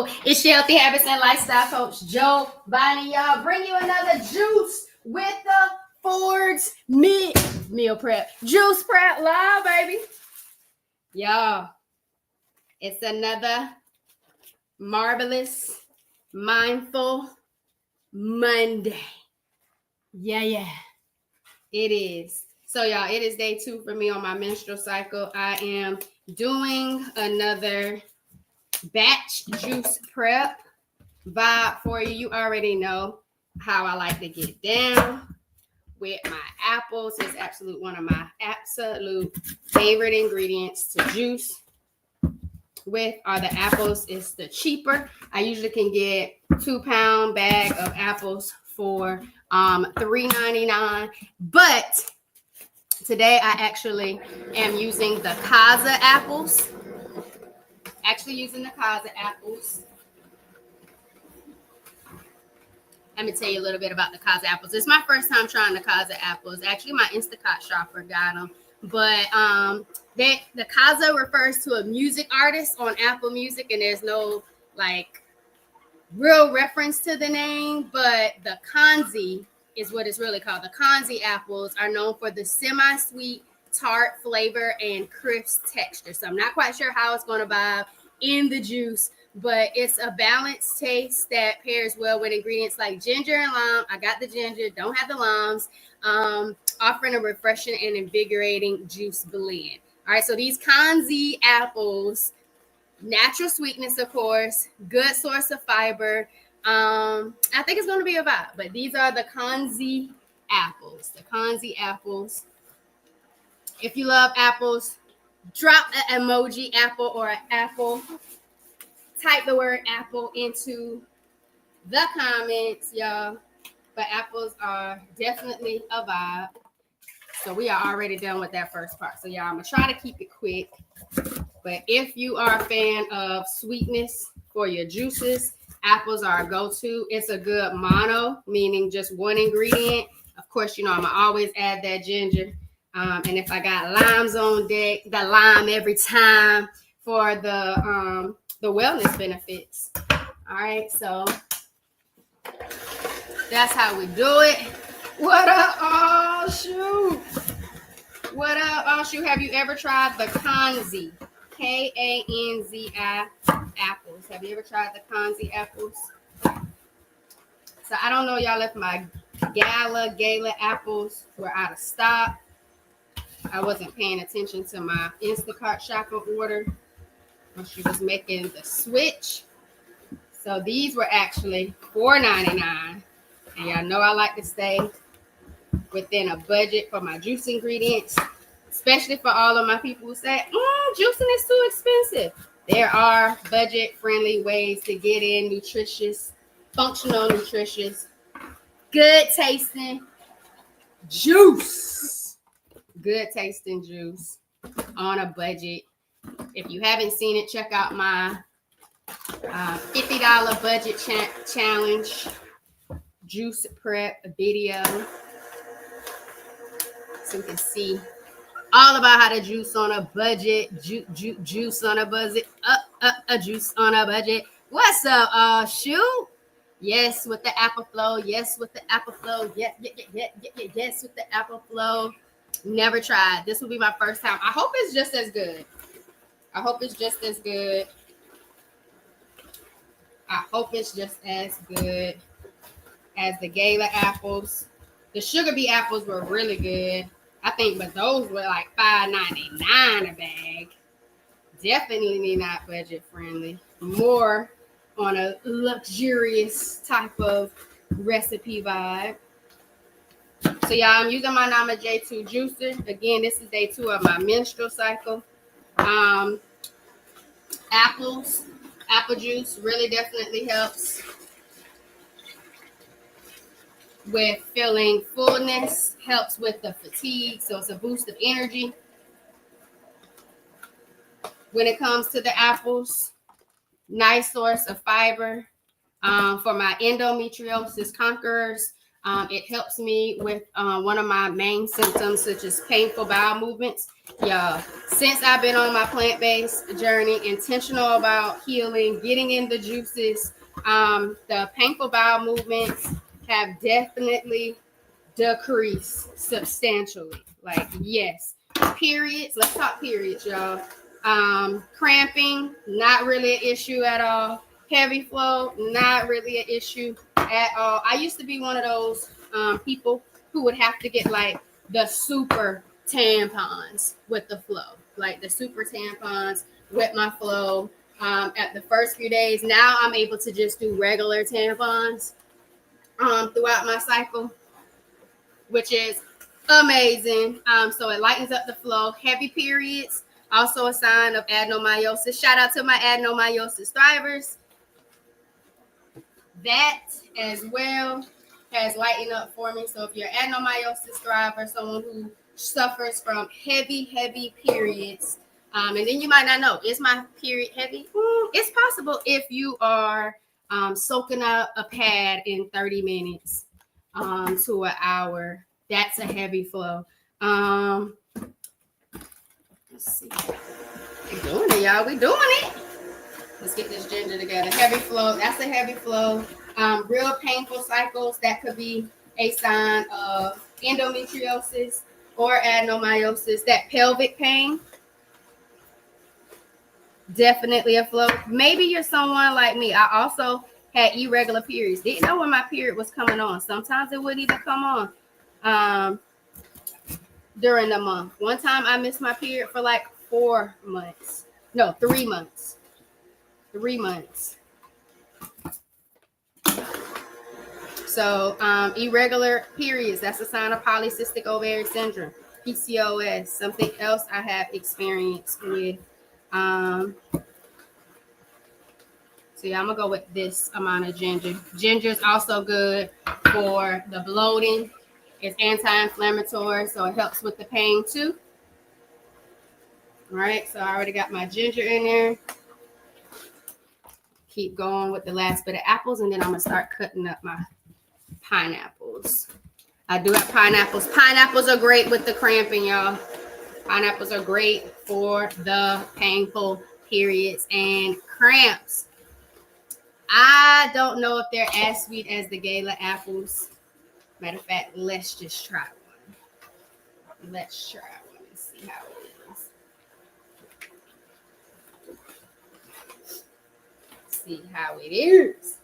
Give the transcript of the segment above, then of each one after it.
Yo, it's your Healthy Habits and Lifestyle Coach Jovonnie, y'all. Bring you another juice with the Ford's meal prep. Juice prep live, baby. Y'all, it's another marvelous, mindful Monday. Yeah. It is. So, y'all, it is day 2 for me on my menstrual cycle. I am doing another batch juice prep vibe for you. You already know how I like to get down with my apples. It's one of my absolute favorite ingredients to juice with are the apples. It's the cheaper. I usually can get 2-pound bag of apples for $3.99, but today I actually am using the Kaza apples. Let me tell you a little bit about the Kaza apples. It's my first time trying the Kaza apples. Actually, my Instacart shopper got them. But the Kaza refers to a music artist on Apple Music, and there's no real reference to the name. But the Kanzi is what it's really called. The Kanzi apples are known for the semi-sweet, tart flavor and crisp texture. So I'm not quite sure how it's going to vibe in the juice, but it's a balanced taste that pairs well with ingredients like ginger and lime. I got the ginger, don't have the limes, offering a refreshing and invigorating juice blend. All right, so these Kanzi apples, natural sweetness, of course, good source of fiber. I think it's going to be a vibe, but these are the Kanzi apples. If you love apples, drop an emoji apple or an apple. Type the word apple into the comments, y'all. But apples are definitely a vibe. So we are already done with that first part. So y'all, I'm going to try to keep it quick. But if you are a fan of sweetness for your juices, apples are a go-to. It's a good mono, meaning just one ingredient. Of course, you know, I'm going to always add that ginger. And if I got limes on deck, the lime every time for the wellness benefits. All right, so that's how we do it. What up, oh shoot? Have you ever tried the Kanzi? Kanzi apples. Have you ever tried the Kanzi apples? So I don't know, y'all, if my Gala apples were out of stock. I wasn't paying attention to my Instacart shopper order when she was making the switch. So these were actually $4.99. And y'all know I like to stay within a budget for my juice ingredients, especially for all of my people who say, juicing is too expensive. There are budget-friendly ways to get in nutritious, functional, nutritious, good-tasting juice. Good tasting juice on a budget. If you haven't seen it, check out my $50 budget challenge juice prep video, so you can see all about how to juice on a budget. Juice on a budget. Juice on a budget. What's up? Shoot. Yes, with the apple flow. Yes, with the apple flow. Yes, with the apple flow. Never tried. This will be my first time. I hope it's just as good. I hope it's just as good as the Gala apples. The sugar bee apples were really good, I think, but those were like $5.99 a bag. Definitely not budget friendly. More on a luxurious type of recipe vibe. So y'all, I'm using my Nama J2 juicer. Again, this is day 2 of my menstrual cycle. Apple juice really definitely helps with feeling fullness, helps with the fatigue, so it's a boost of energy. When it comes to the apples, nice source of fiber for my endometriosis conquerors. It helps me with one of my main symptoms, such as painful bowel movements. Yeah, since I've been on my plant-based journey, intentional about healing, getting in the juices, the painful bowel movements have definitely decreased substantially. Like, yes. Periods, let's talk periods, y'all. Cramping, not really an issue at all. Heavy flow, not really an issue at all. I used to be one of those people who would have to get like the super tampons with the flow, like the super tampons with my flow. At the first few days, now I'm able to just do regular tampons throughout my cycle, which is amazing. So it lightens up the flow. Heavy periods, also a sign of adenomyosis. Shout out to my adenomyosis thrivers. That as well has lightened up for me. So if you're an adenomyosis thriver, someone who suffers from heavy periods, and then you might not know, is my period heavy? It's possible if you are soaking up a pad in 30 minutes to an hour. That's a heavy flow. Let's see. We're doing it, y'all. We doing it. Let's get this ginger together. Heavy flow. That's a heavy flow. Real painful cycles. That could be a sign of endometriosis or adenomyosis. That pelvic pain. Definitely a flow. Maybe you're someone like me. I also had irregular periods. Didn't know when my period was coming on. Sometimes it wouldn't even come on during the month. One time I missed my period for like 4 months. No, 3 months. 3 months. So irregular periods, that's a sign of polycystic ovarian syndrome, PCOS, something else I have experienced with. So yeah, I'm gonna go with this amount of ginger. Ginger is also good for the bloating. It's anti-inflammatory, so it helps with the pain too. All right, so I already got my ginger in there. Keep going with the last bit of apples, and then I'm gonna start cutting up my pineapples. I do have pineapples. Pineapples are great with the cramping, y'all. Pineapples are great for the painful periods and cramps. I don't know if they're as sweet as the Gala apples. Matter of fact, let's just try one. Let's try one and see how it is. See how it is.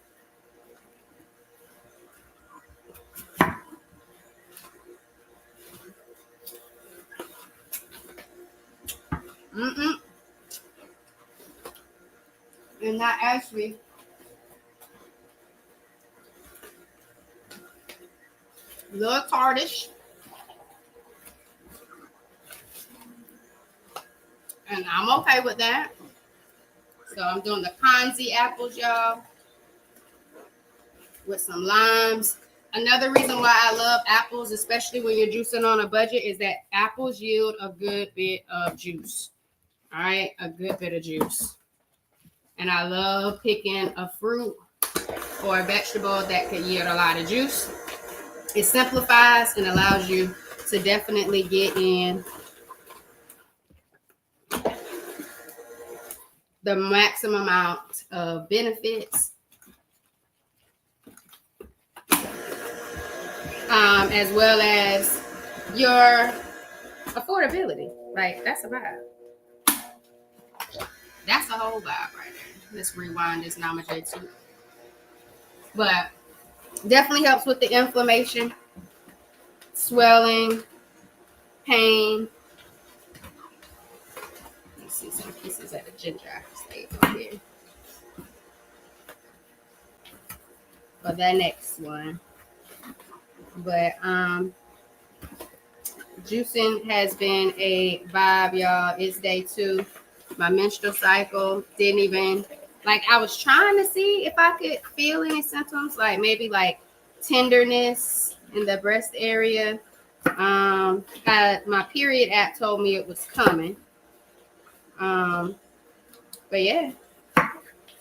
And not actually. A little tartish. And I'm okay with that. So I'm doing the Kanzi apples, y'all, with some limes. Another reason why I love apples, especially when you're juicing on a budget, is that apples yield a good bit of juice. All right, a good bit of juice. And I love picking a fruit or a vegetable that could yield a lot of juice. It simplifies and allows you to definitely get in the maximum amount of benefits, as well as your affordability. Like, that's a vibe. That's a whole vibe right there. Let's rewind this Namaste too. But definitely helps with the inflammation, swelling, pain. Let's see some pieces of the ginger I can save on here for the next one. But juicing has been a vibe, y'all. It's day 2. My menstrual cycle didn't even, like, I was trying to see if I could feel any symptoms, like maybe like tenderness in the breast area. My period app told me it was coming. But yeah,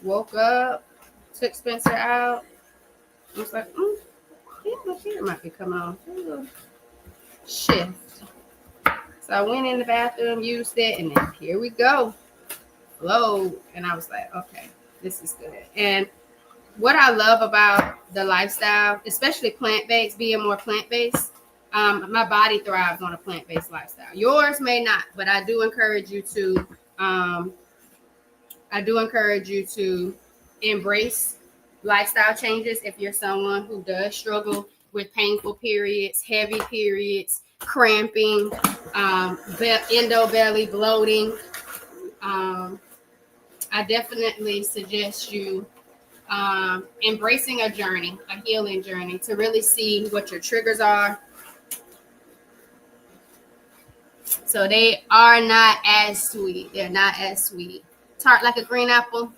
woke up, took Spencer out. I was like, yeah, My hair might be coming on. Shift. So I went in the bathroom, used it, and then here we go. Flow. And I was like, okay, this is good. And what I love about the lifestyle, especially plant-based, being more plant-based, my body thrives on a plant-based lifestyle. Yours may not, but I do encourage you to embrace lifestyle changes if you're someone who does struggle with painful periods, heavy periods, cramping, endo belly, bloating. I definitely suggest you embracing a journey, a healing journey, to really see what your triggers are. So they are not as sweet. They're not as sweet. Tart like a green apple.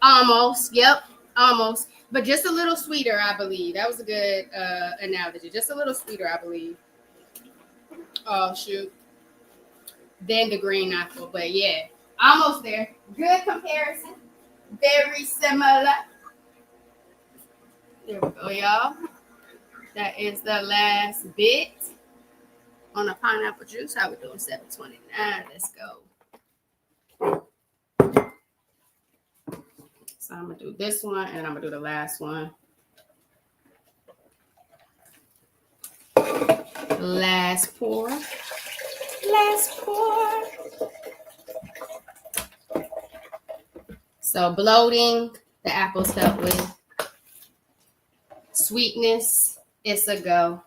Almost. Yep. Almost. But just a little sweeter, I believe. That was a good analogy. Just a little sweeter, I believe. Oh, shoot. Than the green apple. But yeah, almost there. Good comparison. Very similar. There we go, y'all. That is the last bit on a pineapple juice. How we doing? 7:29. Let's go. So I'm gonna do this one, and I'm gonna do the last one. Last pour. Last pour. So bloating, the apples help with. Sweetness, it's a go.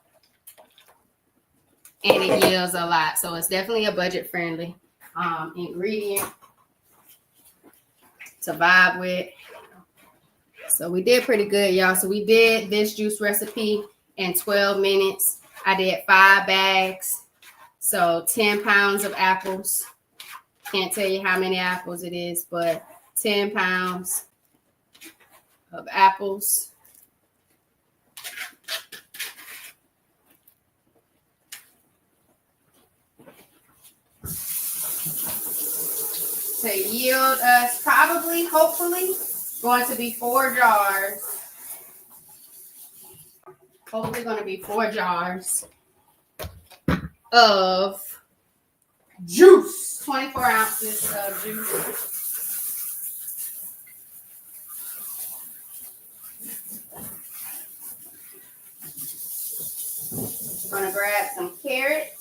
And it yields a lot. So it's definitely a budget-friendly ingredient to vibe with. So we did pretty good, y'all. So we did this juice recipe in 12 minutes. I did 5 bags. So 10 pounds of apples. Can't tell you how many apples it is, but 10 pounds of apples. To yield us probably, hopefully, going to be 4 jars. Hopefully going to be 4 jars of juice. 24 ounces of juice. I'm going to grab some carrots.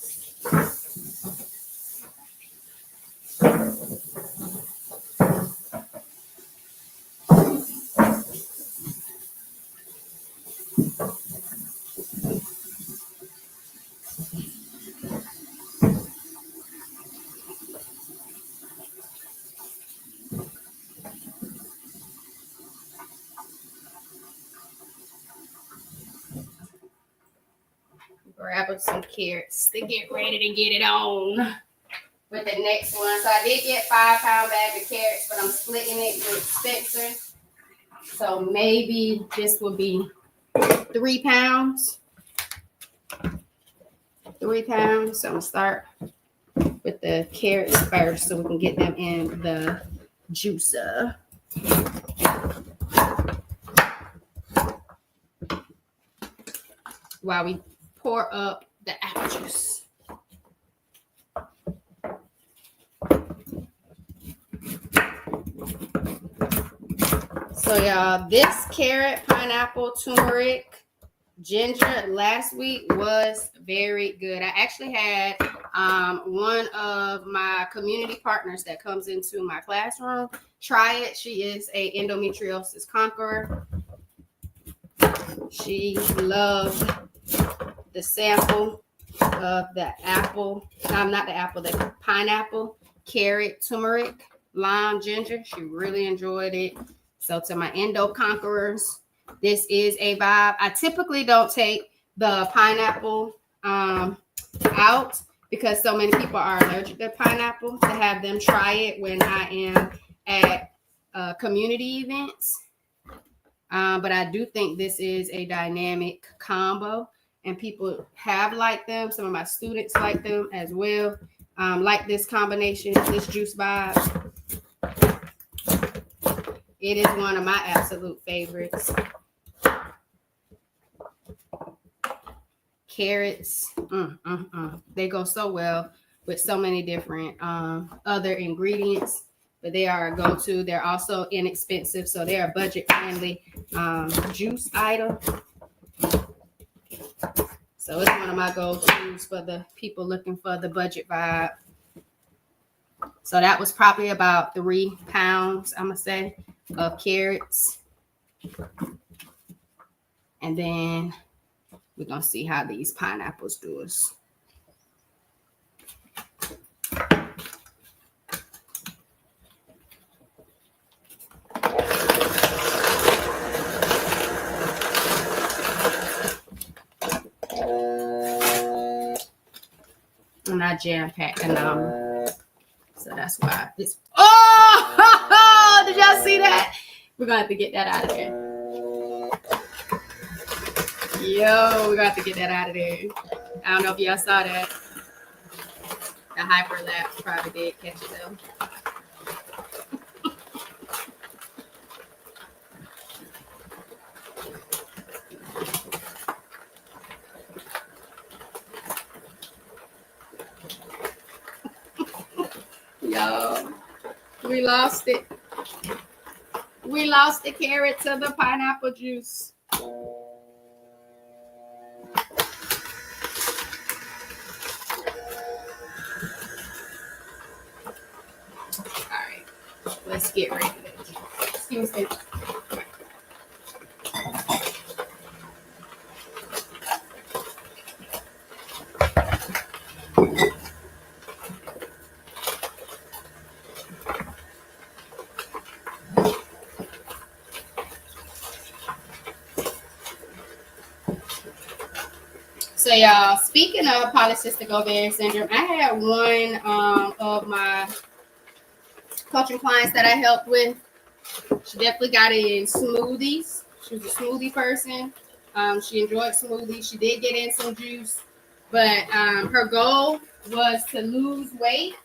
Grab some carrots to get ready to get it on with the next one. So I did get 5-pound bag of carrots, but I'm splitting it with Spencer. So maybe this will be 3 pounds. 3 pounds. So I'm gonna start with the carrots first so we can get them in the juicer. While we pour up the apple juice. So y'all, this carrot, pineapple, turmeric, ginger last week was very good. I actually had one of my community partners that comes into my classroom try it. She is a endometriosis conqueror. She loved the sample of the apple, not the apple, the pineapple, carrot, turmeric, lime, ginger. She really enjoyed it. So to my endo conquerors, this is a vibe. I typically don't take the pineapple out because so many people are allergic to pineapple, to have them try it when I am at community events. But I do think this is a dynamic combo, and people have liked them. Some of my students like them as well. Like this combination, this juice vibe. It is one of my absolute favorites. carrots. They go so well with so many different other ingredients, but they are a go-to. They're also inexpensive, so they're a budget-friendly juice item. So it's one of my go-tos for the people looking for the budget vibe. So that was probably about 3 pounds, I'm gonna say, of carrots. And then we're gonna see how these pineapples do us. And I jam-packed and so that's why it's did y'all see that? We're gonna have to get that out of there. Yo, we're gonna have to get that out of there. I don't know if y'all saw that. The hyperlapse probably did catch it though. Yo, we lost it. We lost the carrot to the pineapple juice. All right, let's get ready. Excuse me. So y'all, speaking of polycystic ovarian syndrome, I had one of my coaching clients that I helped with. She definitely got in smoothies. She was a smoothie person. She enjoyed smoothies. She did get in some juice, but her goal was to lose weight.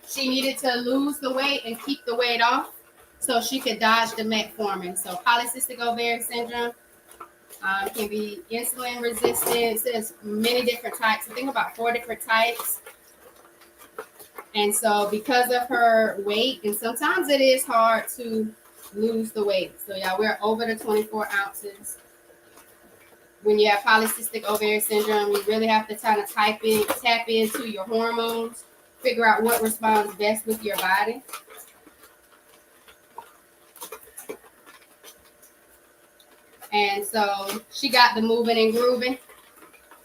She needed to lose the weight and keep the weight off so she could dodge the metformin. So polycystic ovarian syndrome can be insulin resistance. There's many different types. I think about 4 different types. And so because of her weight, and sometimes it is hard to lose the weight. So yeah, we're over the 24 ounces. When you have polycystic ovarian syndrome, you really have to kind of tap into your hormones, figure out what responds best with your body. And so she got the moving and grooving,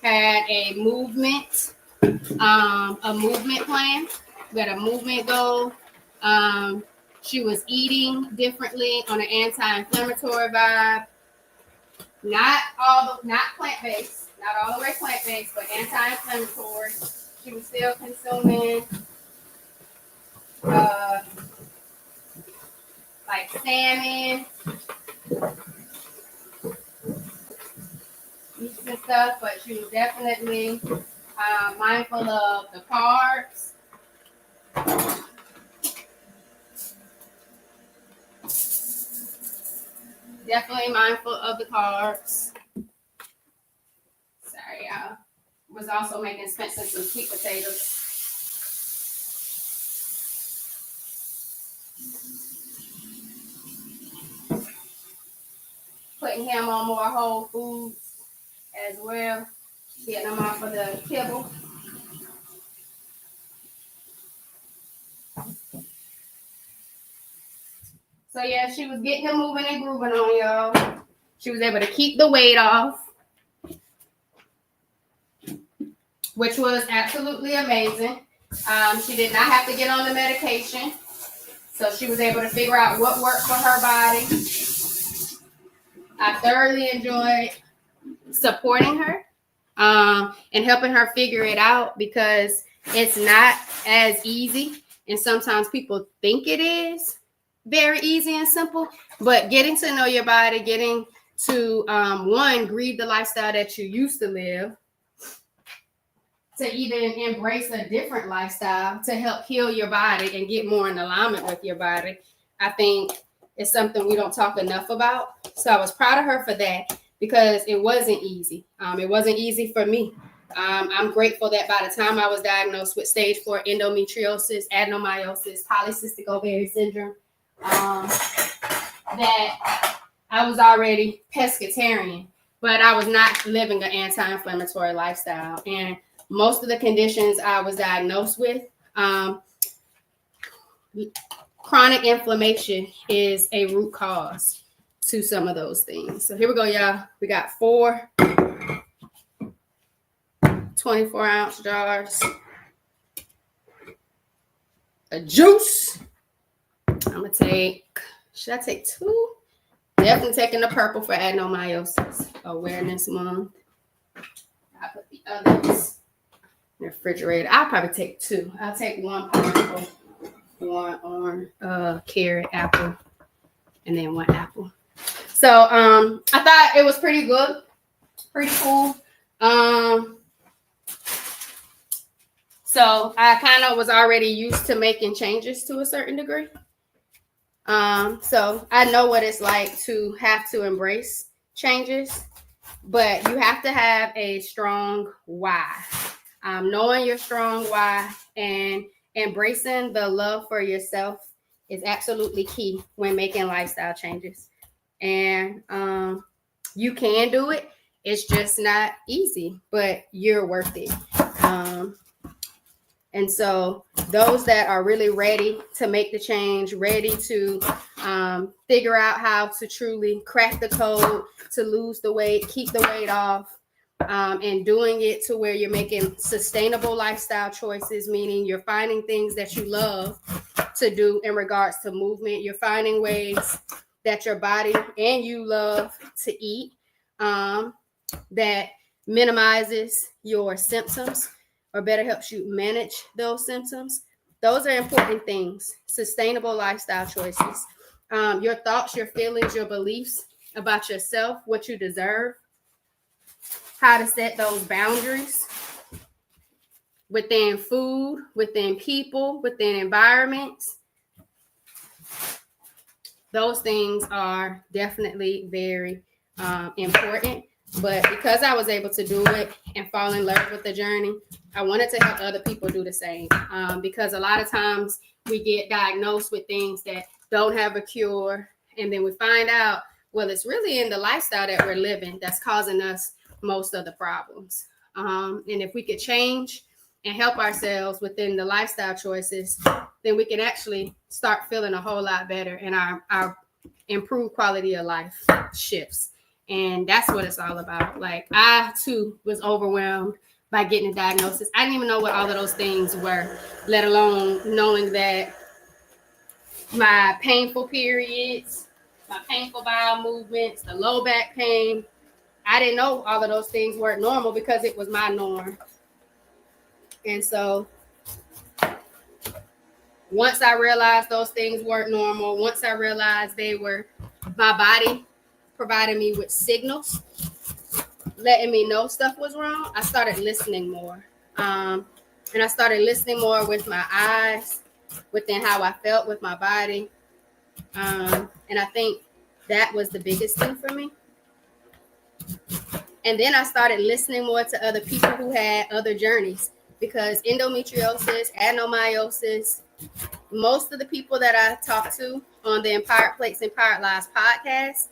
had a movement plan. We had a movement goal. She was eating differently on an anti-inflammatory vibe. Not plant-based, not all the way plant-based, but anti-inflammatory. She was still consuming like salmon, meats and stuff, but she was definitely mindful of the carbs. Definitely mindful of the carbs. Sorry, y'all. Was also making Spencer some sweet potatoes. Putting him on more whole foods as well. Getting him off of the kibble. So yeah, she was getting him moving and grooving on y'all. She was able to keep the weight off, which was absolutely amazing. She did not have to get on the medication. So she was able to figure out what worked for her body. I thoroughly enjoyed supporting her and helping her figure it out, because it's not as easy. And sometimes people think it is very easy and simple, but getting to know your body, getting to grieve the lifestyle that you used to live, to even embrace a different lifestyle to help heal your body and get more in alignment with your body, I think is something we don't talk enough about. So I was proud of her for that, because it wasn't easy. It wasn't easy for me. I'm grateful that by the time I was diagnosed with stage 4 endometriosis, adenomyosis, polycystic ovarian syndrome, that I was already pescatarian, but I was not living an anti-inflammatory lifestyle. And most of the conditions I was diagnosed with, chronic inflammation is a root cause to some of those things. So here we go, y'all. We got 4 24-ounce jars of juice. I'm gonna take, should I take 2? Definitely taking the purple for Adenomyosis Awareness Month. I put the others in the refrigerator. I'll probably take 2. I'll take 1 pineapple, 1 orange, carrot, apple, and then 1 apple. So I thought it was pretty good, pretty cool. So I kind of was already used to making changes to a certain degree. So I know what it's like to have to embrace changes, but you have to have a strong why. Knowing your strong why and embracing the love for yourself is absolutely key when making lifestyle changes. And you can do it. It's just not easy, but you're worth it. And so those that are really ready to make the change, ready to figure out how to truly crack the code, to lose the weight, keep the weight off, and doing it to where you're making sustainable lifestyle choices, meaning you're finding things that you love to do in regards to movement. You're finding ways that your body and you love to eat that minimizes your symptoms, or better helps you manage those symptoms. Those are important things. Sustainable lifestyle choices. Your thoughts, your feelings, your beliefs about yourself, what you deserve, how to set those boundaries within food, within people, within environments. Those things are definitely very important. But because I was able to do it and fall in love with the journey, I wanted to help other people do the same. Because a lot of times we get diagnosed with things that don't have a cure. And then we find out, well, it's really in the lifestyle that we're living that's causing us most of the problems. And if we could change and help ourselves within the lifestyle choices, then we can actually start feeling a whole lot better, and our improved quality of life shifts. And that's what it's all about. Like, I too was overwhelmed by getting a diagnosis. I didn't even know what all of those things were, let alone knowing that my painful periods, my painful bowel movements, the low back pain, I didn't know all of those things weren't normal because it was my norm. And so once I realized those things weren't normal, once I realized they were my body providing me with signals, letting me know stuff was wrong, I started listening more. And I started listening more with my eyes, within how I felt with my body. And I think that was the biggest thing for me. And then I started listening more to other people who had other journeys, because endometriosis, adenomyosis, most of the people that I talked to on the Empowered Plates, Empowered Lives podcast,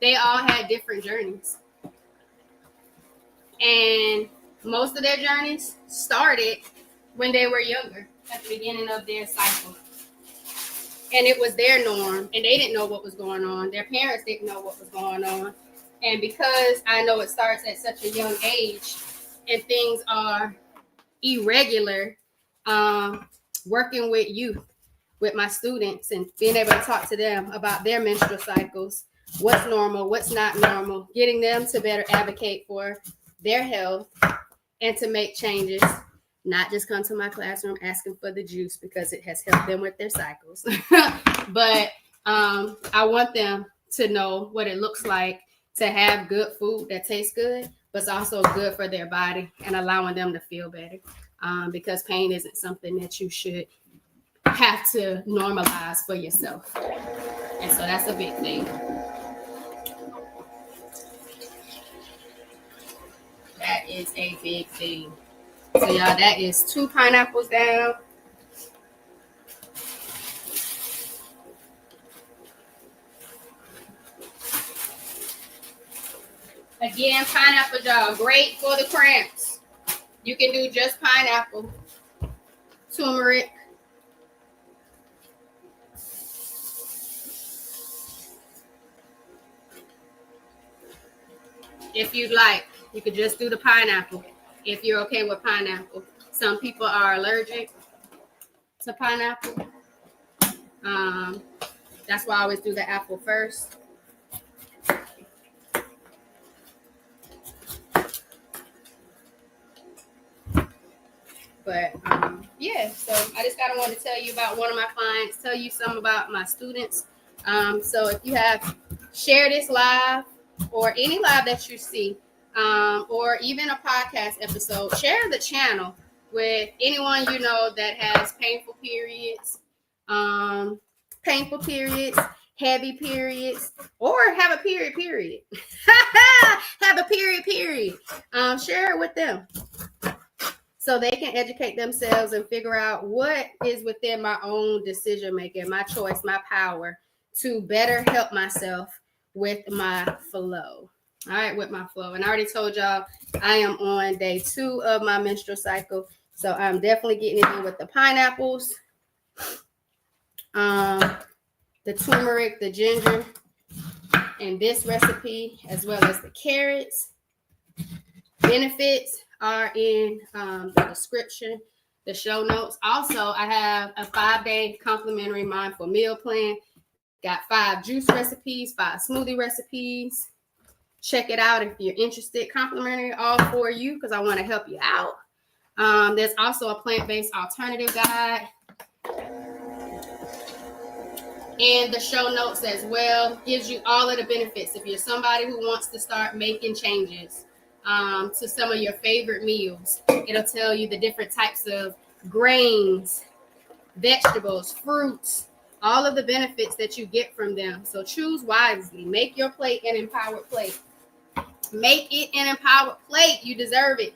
they all had different journeys. And most of their journeys started when they were younger, at the beginning of their cycle. And it was their norm, and they didn't know what was going on. Their parents didn't know what was going on. And because I know it starts at such a young age and things are irregular, working with youth, with my students, and being able to talk to them about their menstrual cycles, what's normal, what's not normal, getting them to better advocate for their health and to make changes, not just come to my classroom asking for the juice because it has helped them with their cycles. But I want them to know what it looks like to have good food that tastes good, but it's also good for their body and allowing them to feel better, because pain isn't something that you should have to normalize for yourself. And so that's a big thing. is a big thing. So y'all, that is 2 pineapples down. Again, pineapples, y'all, great for the cramps. You can do just pineapple, turmeric. If you'd like, you could just do the pineapple if you're okay with pineapple. Some people are allergic to pineapple. That's why I always do the apple first. But yeah, so I just kind of want to tell you about one of my clients, tell you some about my students. So if you have share this live or any live that you see, or even a podcast episode, share the channel with anyone you know that has painful periods, heavy periods, or have a period. Have a period. Share it with them, so they can educate themselves and figure out what is within my own decision making, my choice, my power to better help myself with my flow. All right, with my flow. And I already told y'all I am on day 2 of my menstrual cycle. So I'm definitely getting it in with the pineapples, the turmeric, the ginger, and this recipe, as well as the carrots. Benefits are in the description, the show notes. Also, I have a 5-day complimentary mindful meal plan. Got 5 juice recipes, 5 smoothie recipes. Check it out if you're interested. Complimentary all for you because I want to help you out. There's also a plant-based alternative guide in the show notes as well. Gives you all of the benefits if you're somebody who wants to start making changes to some of your favorite meals. It'll tell you the different types of grains, vegetables, fruits, all of the benefits that you get from them. So choose wisely. Make your plate an empowered plate. Make it an empowered plate. You deserve it.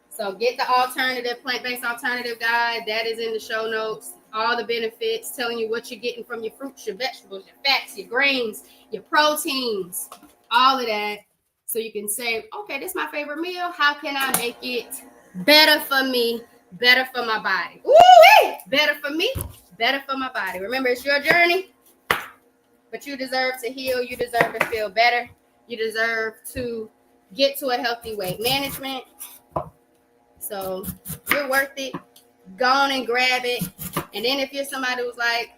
So get the alternative, plant-based alternative guide. That is in the show notes. All the benefits, telling you what you're getting from your fruits, your vegetables, your fats, your grains, your proteins, all of that. So you can say, okay, this is my favorite meal. How can I make it better for me, better for my body? Ooh, better for me, better for my body. Remember, it's your journey, but you deserve to heal. You deserve to feel better. You deserve to get to a healthy weight management. So you're worth it. Go on and grab it. And then if you're somebody who's like,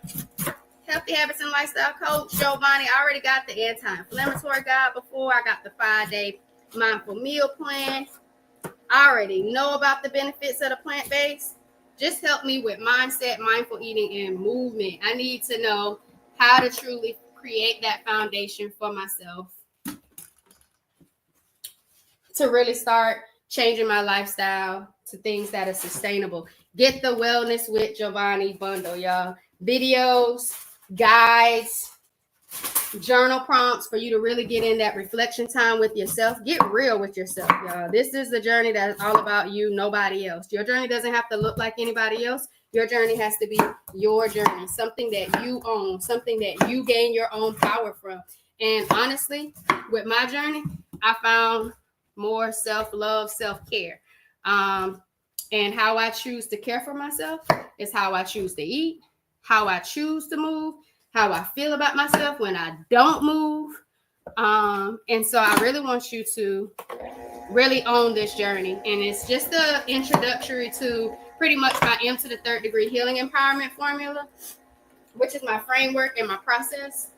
Healthy Habits and Lifestyle Coach Jovonnie, I already got the anti-inflammatory guide before. I got the 5-day mindful meal plan. I already know about the benefits of the plant-based. Just help me with mindset, mindful eating, and movement. I need to know how to truly create that foundation for myself to really start changing my lifestyle to things that are sustainable. Get the Wellness with Jovonnie bundle, y'all. Videos, guides, journal prompts for you to really get in that reflection time with yourself. Get real with yourself, y'all. This is the journey that is all about you, nobody else. Your journey doesn't have to look like anybody else. Your journey has to be your journey, something that you own, something that you gain your own power from. And honestly, with my journey, I found more self-love, self-care. And how I choose to care for myself is how I choose to eat, how I choose to move, how I feel about myself when I don't move. And so I really want you to really own this journey. And it's just an introductory to pretty much my M to the 3rd degree healing empowerment formula, which is my framework and my process.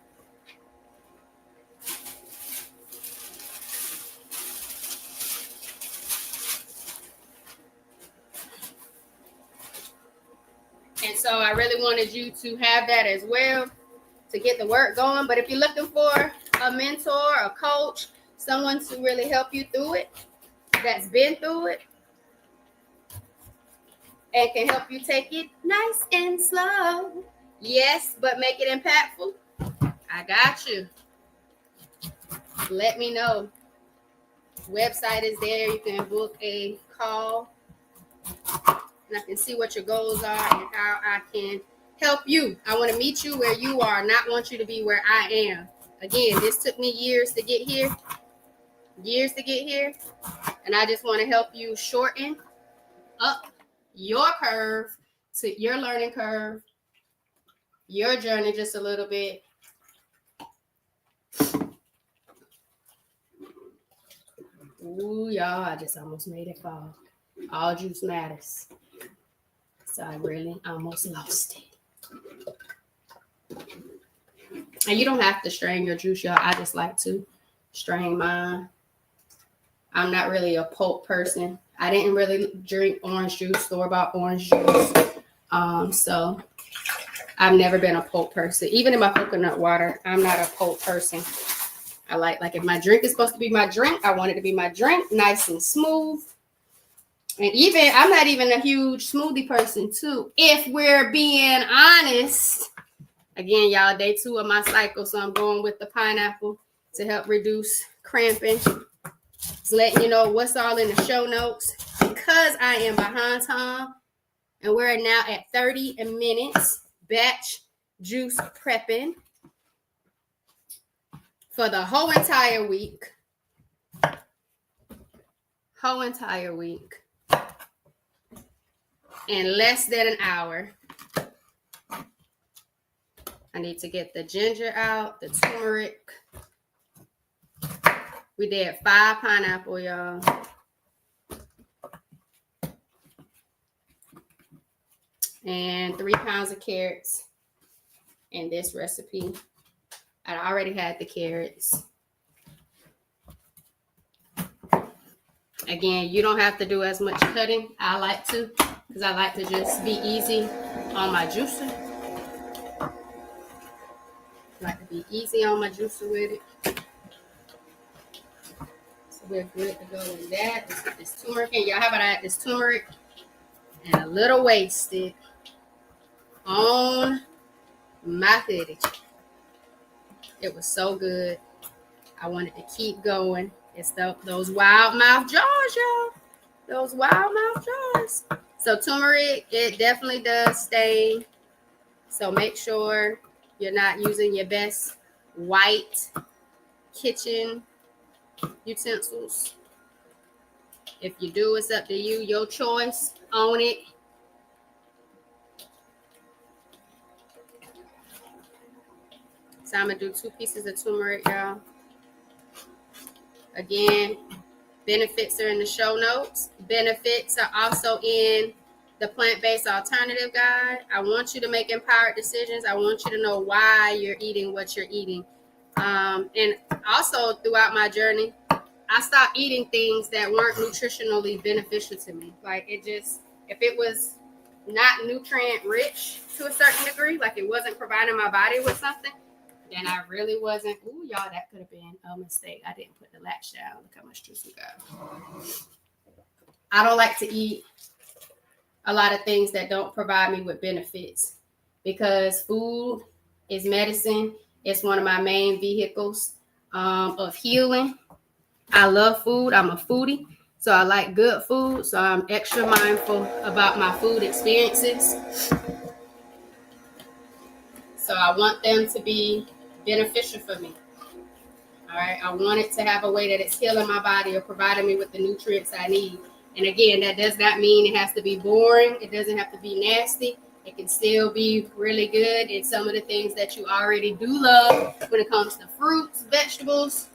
And so I really wanted you to have that as well to get the work going. But if you're looking for a mentor, a coach, someone to really help you through it, that's been through it, and can help you take it nice and slow. Yes, but make it impactful. I got you. Let me know. Website is there. You can book a call, and I can see what your goals are and how I can help you. I want to meet you where you are, not want you to be where I am. Again, this took me years to get here, and I just want to help you shorten up your curve to your learning curve, your journey just a little bit. Ooh, y'all, I just almost made it fall. All juice matters. So I really almost lost it. And you don't have to strain your juice, y'all. I just like to strain mine. I'm not really a pulp person. I didn't really drink orange juice, store-bought orange juice. So I've never been a pulp person. Even in my coconut water, I'm not a pulp person. I like if my drink is supposed to be my drink, I want it to be my drink, nice and smooth. And even, I'm not even a huge smoothie person too, if we're being honest. Again, y'all, day 2 of my cycle, so I'm going with the pineapple to help reduce cramping. Just letting you know what's all in the show notes. Because I am behind time, and we're now at 30 minutes, batch juice prepping for the whole entire week. In less than an hour. I need to get the ginger out, the turmeric. We did 5 pineapple, y'all. And 3 pounds of carrots in this recipe. I already had the carrots. Again, you don't have to do as much cutting. I like to, because I like to just be easy on my juicer. I like to be easy on my juicer with it. So we're good to go with that. Let's get this turmeric in. Y'all, how about I add this turmeric and a little wasted on my hoodie. It was so good. I wanted to keep going. It's those wild mouth jaws, y'all. Those wild mouth jaws. So turmeric, it definitely does stain. So make sure you're not using your best white kitchen utensils. If you do, it's up to you. Your choice. Own it. So I'm going to do 2 pieces of turmeric, y'all. Again, benefits are in the show notes. Benefits are also in the plant-based alternative guide. I want you to make empowered decisions. I want you to know why you're eating what you're eating. And also throughout my journey, I stopped eating things that weren't nutritionally beneficial to me. Like it just, if it was not nutrient rich to a certain degree, like it wasn't providing my body with something, then I really wasn't. Ooh, y'all, that could have been a mistake. I didn't put the latch down. Look how much juice we got. I don't like to eat a lot of things that don't provide me with benefits because food is medicine. It's one of my main vehicles of healing. I love food. I'm a foodie, so I like good food. So I'm extra mindful about my food experiences. So I want them to be beneficial for me. All right. I want it to have a way that it's healing my body or providing me with the nutrients I need. And again, that does not mean it has to be boring. It doesn't have to be nasty. It can still be really good. It's some of the things that you already do love when it comes to fruits, vegetables,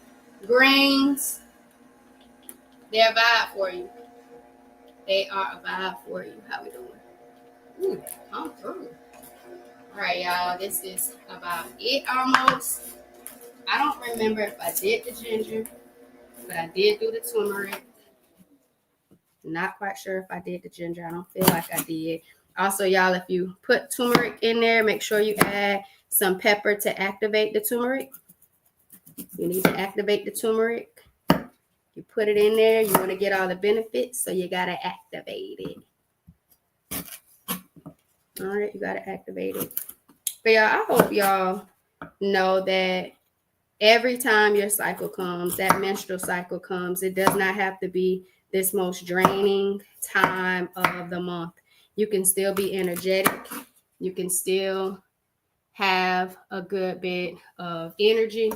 grains. They're a vibe for you. They are a vibe for you. How we doing? Ooh, I'm through. All right, y'all. This is about it almost. I don't remember if I did the ginger, but I did do the turmeric. Not quite sure if I did the ginger. I don't feel like I did. Also, y'all, if you put turmeric in there, make sure you add some pepper to activate the turmeric. You need to activate the turmeric. You put it in there. You want to get all the benefits, so you got to activate it. All right, you got to activate it. But y'all, I hope y'all know that Every time your cycle comes, that menstrual cycle comes, it does not have to be this most draining time of the month. You can still be energetic. You can still have a good bit of energy.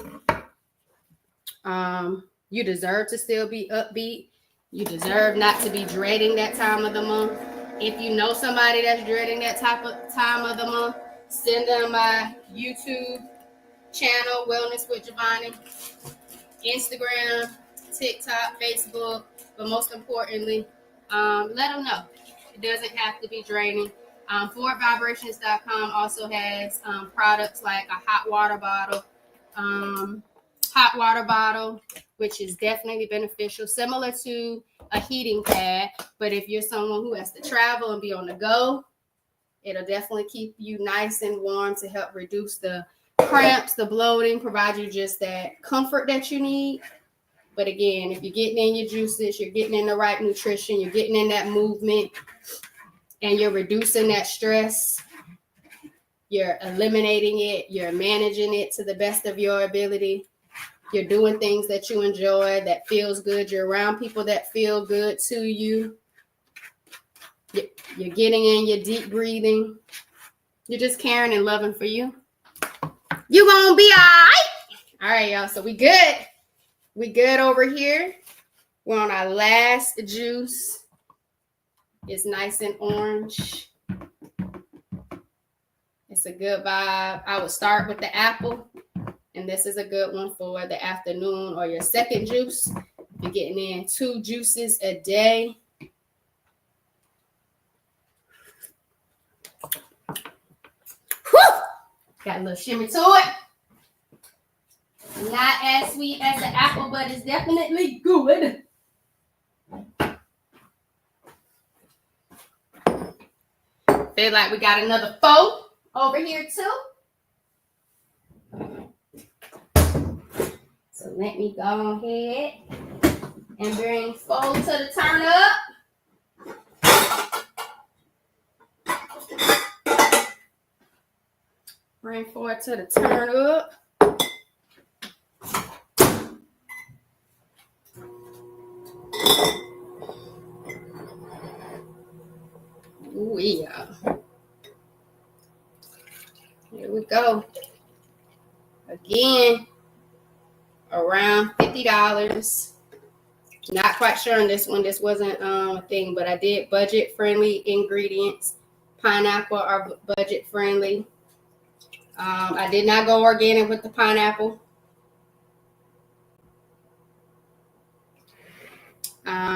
You deserve to still be upbeat. You deserve not to be dreading that time of the month. If you know somebody that's dreading that type of time of the month, send them my YouTube channel, Wellness with Jovonnie, Instagram, TikTok, Facebook, but most importantly, let them know. It doesn't have to be draining. ForWardVibrations.com also has products like a hot water bottle, which is definitely beneficial, similar to a heating pad. But if you're someone who has to travel and be on the go, it'll definitely keep you nice and warm to help reduce the cramps, the bloating, provide you just that comfort that you need. But again, if you're getting in your juices, you're getting in the right nutrition, you're getting in that movement, and you're reducing that stress, you're eliminating it, you're managing it to the best of your ability, you're doing things that you enjoy, that feels good, you're around people that feel good to you, you're getting in your deep breathing, you're just caring and loving for you, you're gonna be all right. All right, y'all, so we good. We good over here. We're on our last juice. It's nice and orange. It's a good vibe. I would start with the apple, and this is a good one for the afternoon or your second juice. You're getting in 2 juices a day. Whew! Got a little shimmy to it. Not as sweet as the apple, but it's definitely good. Feel like we got another 4 over here too. So let me go ahead and bring 4 to the turn up. Bring 4 to the turn up. Ooh, yeah. Here we go. Again, around $50. Not quite sure on this one. This wasn't a thing, but I did budget-friendly ingredients. Pineapple are budget-friendly. I did not go organic with the pineapple.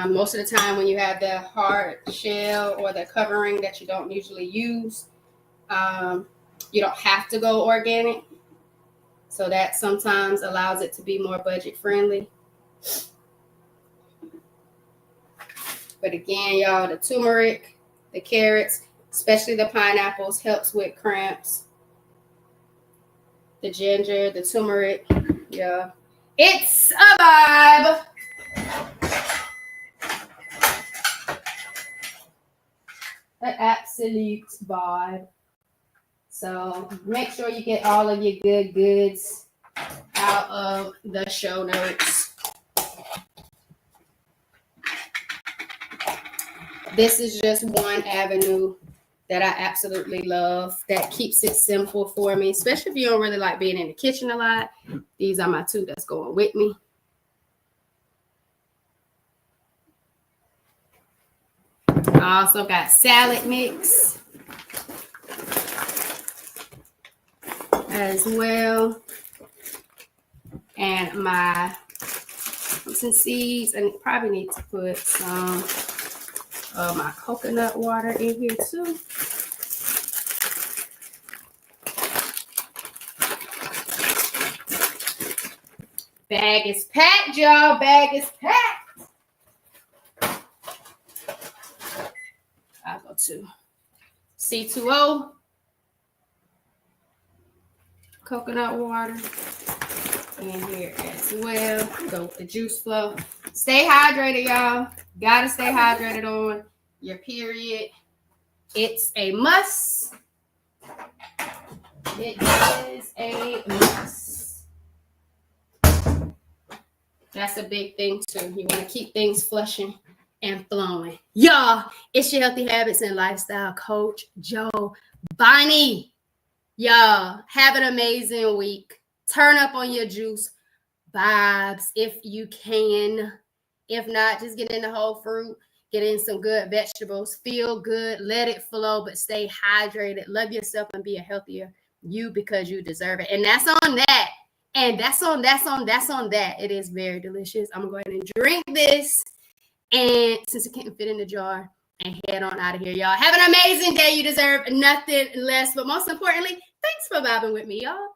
Most of the time when you have the hard shell or the covering that you don't usually use, you don't have to go organic. So that sometimes allows it to be more budget friendly. But again, y'all, the turmeric, the carrots, especially the pineapples, helps with cramps. The ginger, the turmeric, yeah. It's a vibe. An absolute vibe. So make sure you get all of your good goods out of the show notes. This is just one avenue that I absolutely love that keeps it simple for me, especially if you don't really like being in the kitchen a lot. These are my 2 that's going with me. I also got salad mix as well, and my pumpkin seeds, and probably need to put some of my coconut water in here too. Bag is packed, y'all. Bag is packed. I'll go to C2O, coconut water in here as well. Go with the juice flow. Stay hydrated, y'all. Gotta stay hydrated on your period. It's a must. It is a must. That's a big thing too. You want to keep things flushing and flowing. Y'all, it's your Healthy Habits and Lifestyle Coach, Jovonnie. Y'all, have an amazing week. Turn up on your juice vibes if you can. If not, just get in the whole fruit. Get in some good vegetables. Feel good. Let it flow, but stay hydrated. Love yourself and be a healthier you because you deserve it. And that's on that. And that's on that. It is very delicious. I'm going to go ahead and drink this. And since it can't fit in the jar, and head on out of here, y'all. Have an amazing day. You deserve nothing less. But most importantly, thanks for vibing with me, y'all.